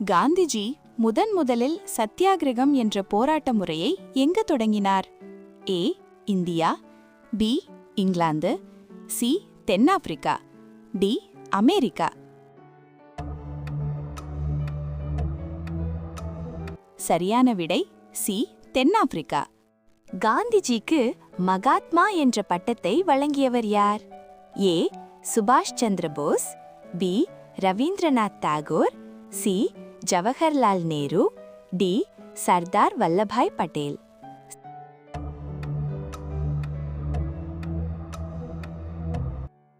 காந்திஜி முதலில் சத்தியாகிரகம் என்ற போராட்ட முறையை எங்கு தொடங்கினார்? ஏ இந்தியா, பி இங்கிலாந்து, சி தென்னாப்பிரிக்கா, டி அமெரிக்கா. சரியான விடை சி தென்னாப்பிரிக்கா. காந்திஜிக்கு மகாத்மா என்ற பட்டத்தை வழங்கியவர் யார்? ஏ சுபாஷ் Chandra Bose, B Rabindranath Tagore, C Jawaharlal Nehru, D Sardar Vallabhbhai Patel.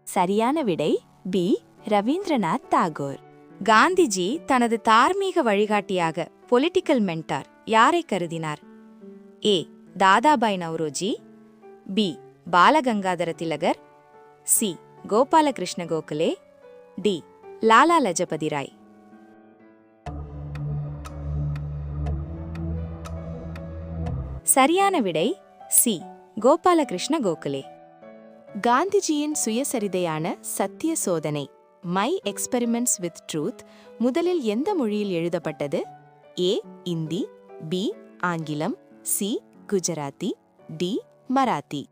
சரியான விடை பி ரவீந்திரநாத் தாகூர். காந்திஜி தனது தார்மீக வழிகாட்டியாக பொலிட்டிக்கல் மென்டார் யாரை கருதினார்? ஏ தாதாபாய் நவ்ரோஜி, பி பாலகங்காதர திலகர், சி கோபாலகிருஷ்ண கோகலே, டி லாலா லஜபதி ராய். சரியான விடை சி கோபாலகிருஷ்ண கோகலே. காந்திஜியின் சுயசரிதையான சத்திய சோதனை மை எக்ஸ்பெரிமெண்ட்ஸ் வித் ட்ரூத் முதலில் எந்த மொழியில் எழுதப்பட்டது? ஏ இந்தி, பி ஆங்கிலம், சி குஜராத்தி, டி மராத்தி.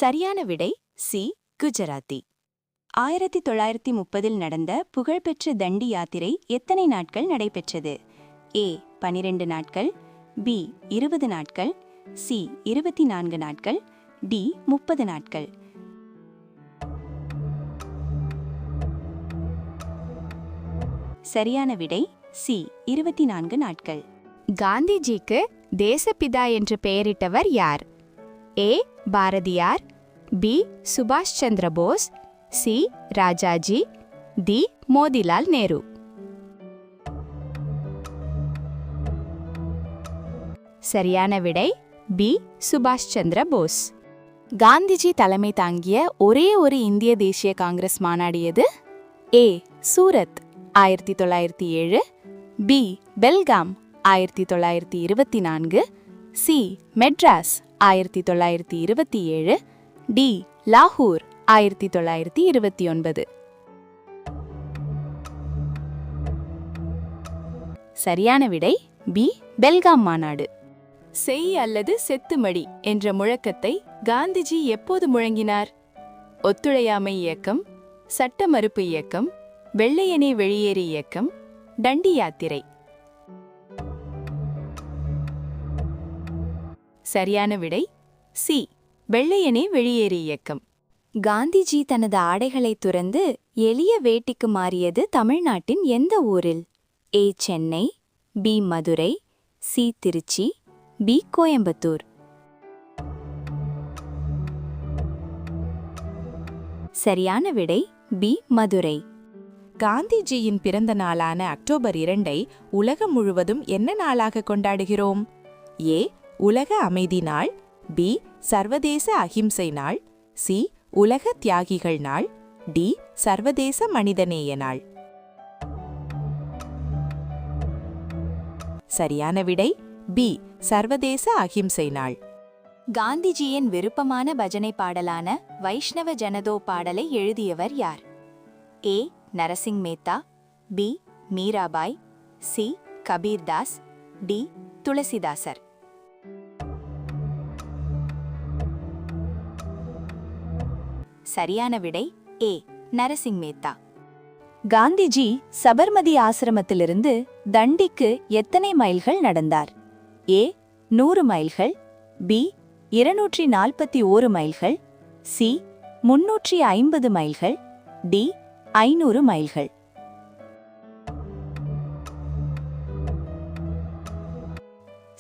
சரியான விடை சி குஜராத்தி. 1930 நடந்த புகழ்பெற்ற தண்டி யாத்திரை எத்தனை நாட்கள் நடைபெற்றது? ஏ 12 நாட்கள், பி 20 நாட்கள், சி 24 நாட்கள், டி 30 நாட்கள். சரியான விடை சி 24 நாட்கள். காந்திஜிக்கு தேசப்பிதா என்று பெயரிட்டவர் யார்? ஏ பாரதியார், பி சுபாஷ் சந்திர போஸ், சி ராஜாஜி, டி மோதிலால் நேரு. சரியான விடை பி சுபாஷ் சந்திர போஸ். காந்திஜி தலைமை தாங்கிய ஒரே ஒரு இந்திய தேசிய காங்கிரஸ் மாநாடு எது? A Surat 1907, B Belgaum 1924, C Madras 1927, D லாகூர் 1929. சரியான விடை பி பெல்காம் மாநாடு. செய் அல்லது செத்துமடி என்ற முழக்கத்தை காந்திஜி எப்போது முழங்கினார்? ஒத்துழையாமை இயக்கம், சட்ட மறுப்பு இயக்கம், வெள்ளையனே வெளியேறு இயக்கம், தண்டி யாத்திரை. சரியான விடை சி வெள்ளையனே வெளியேறு இயக்கம். காந்திஜி தனது ஆடைகளை துறந்து எளிய வேட்டிக்கு மாறியது தமிழ்நாட்டின் எந்த ஊரில்? A Chennai, B Madurai, C Trichy, B Coimbatore. சரியான விடை பி மதுரை. காந்திஜியின் பிறந்த நாளான அக்டோபர் 2 உலகம் முழுவதும் என்ன நாளாக கொண்டாடுகிறோம்? ஏ உலக அமைதி நாள், பி சர்வதேச அகிம்சை நாள், சி உலக தியாகிகள் நாள், டி சர்வதேச மனிதநேய நாள். சரியான விடை பி சர்வதேச அகிம்சை நாள். காந்திஜியின் விருப்பமான பஜனை பாடலான வைஷ்ணவ ஜனதோ பாடலை எழுதியவர் யார்? A Narsinh Mehta, B Mirabai, C Kabirdas, D துளசிதாசர். சரியான விடை ஏ நரசிங் மேத்தா. காந்திஜி சபர்மதி ஆசிரமத்திலிருந்து தண்டிக்கு எத்தனை மைல்கள் நடந்தார்? ஏ 100 மைல்கள், பி 241 மைல்கள், சி 350 மைல்கள், டி 500 மைல்கள்.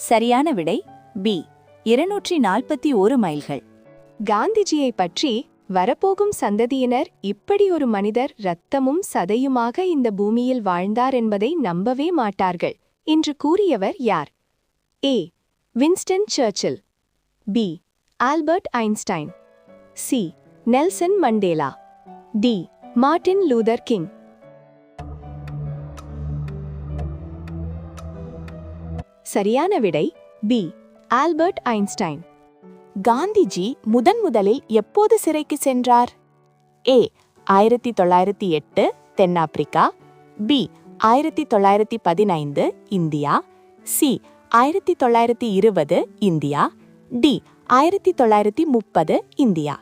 சரியான விடை பி 241 மைல்கள். காந்திஜியை பற்றி வரப்போகும் சந்ததியினர் இப்படி ஒரு மனிதர் இரத்தமும் சதையுமாக இந்த பூமியில் வாழ்ந்தார் என்பதை நம்பவே மாட்டார்கள் என்று கூறியவர் யார்? A Winston Churchill, B Albert Einstein, C Nelson Mandela, D Martin Luther King. சரியான விடை பி ஆல்பர்ட் ஐன்ஸ்டைன். காந்திஜி முதலில் எப்போது சிறைக்கு சென்றார்? ஏ 1908 தென்னாப்பிரிக்கா, B 1915 India, C 1920 India, D 1930 India.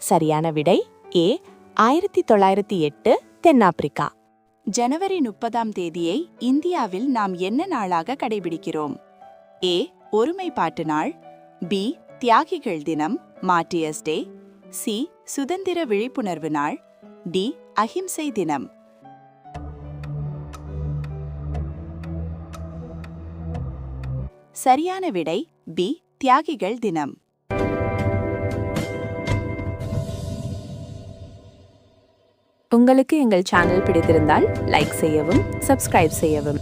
சரியான விடை ஏ 1908 தென்னாப்பிரிக்கா. ஜனவரி 30ஆம் தேதியை இந்தியாவில் நாம் என்ன நாளாக கடைபிடிக்கிறோம்? ஏ ஒருமைப்பாட்டு நாள், பி தியாகிகள் தினம் மார்ட்டியர்ஸ் டே, சி சுதந்திர விழிப்புணர்வு நாள், டி அஹிம்சை தினம். சரியான விடை பி தியாகிகள் தினம். உங்களுக்கு எங்கள் சேனல் பிடித்திருந்தால் லைக் செய்யவும், சப்ஸ்கிரைப் செய்யவும்.